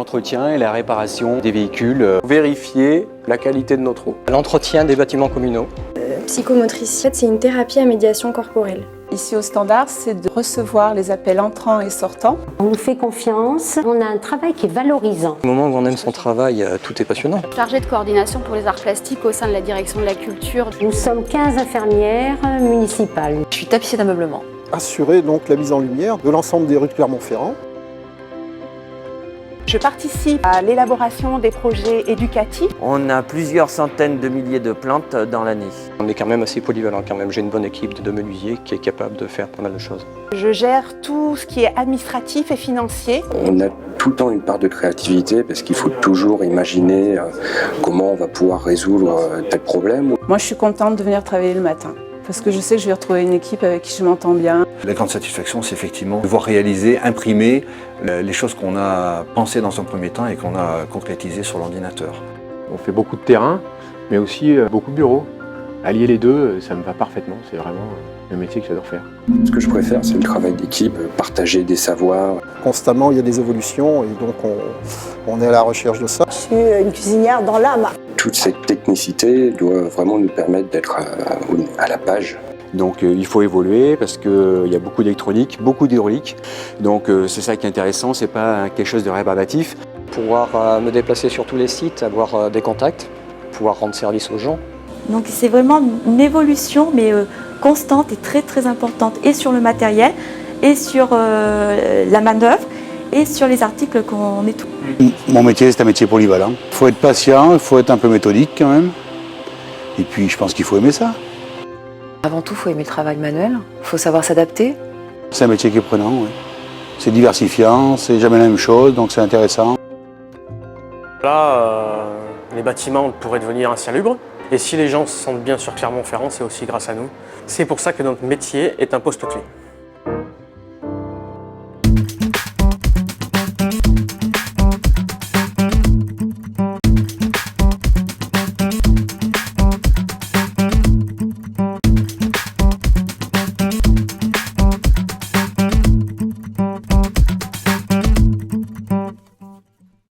l'entretien et la réparation des véhicules. Vérifier la qualité de notre eau. L'entretien des bâtiments communaux. Psychomotrice, c'est une thérapie à médiation corporelle. Ici au Standard, c'est de recevoir les appels entrants et sortants. On nous fait confiance, on a un travail qui est valorisant. Au moment où on aime son travail, tout est passionnant. Chargée de coordination pour les arts plastiques au sein de la direction de la culture. Nous sommes 15 infirmières municipales. Je suis tapissier d'ameublement. Assurer donc la mise en lumière de l'ensemble des rues de Clermont-Ferrand. Je participe à l'élaboration des projets éducatifs. On a plusieurs centaines de milliers de plantes dans l'année. On est quand même assez polyvalent quand même. J'ai une bonne équipe de menuisiers qui est capable de faire pas mal de choses. Je gère tout ce qui est administratif et financier. On a tout le temps une part de créativité parce qu'il faut toujours imaginer comment on va pouvoir résoudre tel problème. Moi, je suis contente de venir travailler le matin parce que je sais que je vais retrouver une équipe avec qui je m'entends bien. La grande satisfaction, c'est effectivement de voir réaliser, imprimer les choses qu'on a pensées dans un premier temps et qu'on a concrétisées sur l'ordinateur. On fait beaucoup de terrain, mais aussi beaucoup de bureaux. Allier les deux, ça me va parfaitement. C'est vraiment le métier que j'adore faire. Ce que je préfère, c'est le travail d'équipe, partager des savoirs. Constamment, il y a des évolutions et donc on est à la recherche de ça. Je suis une cuisinière dans l'âme. Toute cette technicité doit vraiment nous permettre d'être à la page. Donc il faut évoluer parce qu'il y a beaucoup d'électronique, beaucoup d'hydraulique. Donc c'est ça qui est intéressant, c'est pas quelque chose de rébarbatif. Pouvoir me déplacer sur tous les sites, avoir des contacts, pouvoir rendre service aux gens. Donc c'est vraiment une évolution, mais constante et très très importante, et sur le matériel, et sur la manœuvre, et sur les articles qu'on nettoie. Mon métier, c'est un métier polyvalent. Il faut être patient, il faut être un peu méthodique quand même. Et puis je pense qu'il faut aimer ça. Avant tout, il faut aimer le travail manuel, il faut savoir s'adapter. C'est un métier qui est prenant, oui. C'est diversifiant, c'est jamais la même chose, donc c'est intéressant. Là, les bâtiments pourraient devenir insalubres. Et si les gens se sentent bien sur Clermont-Ferrand, c'est aussi grâce à nous. C'est pour ça que notre métier est un poste clé.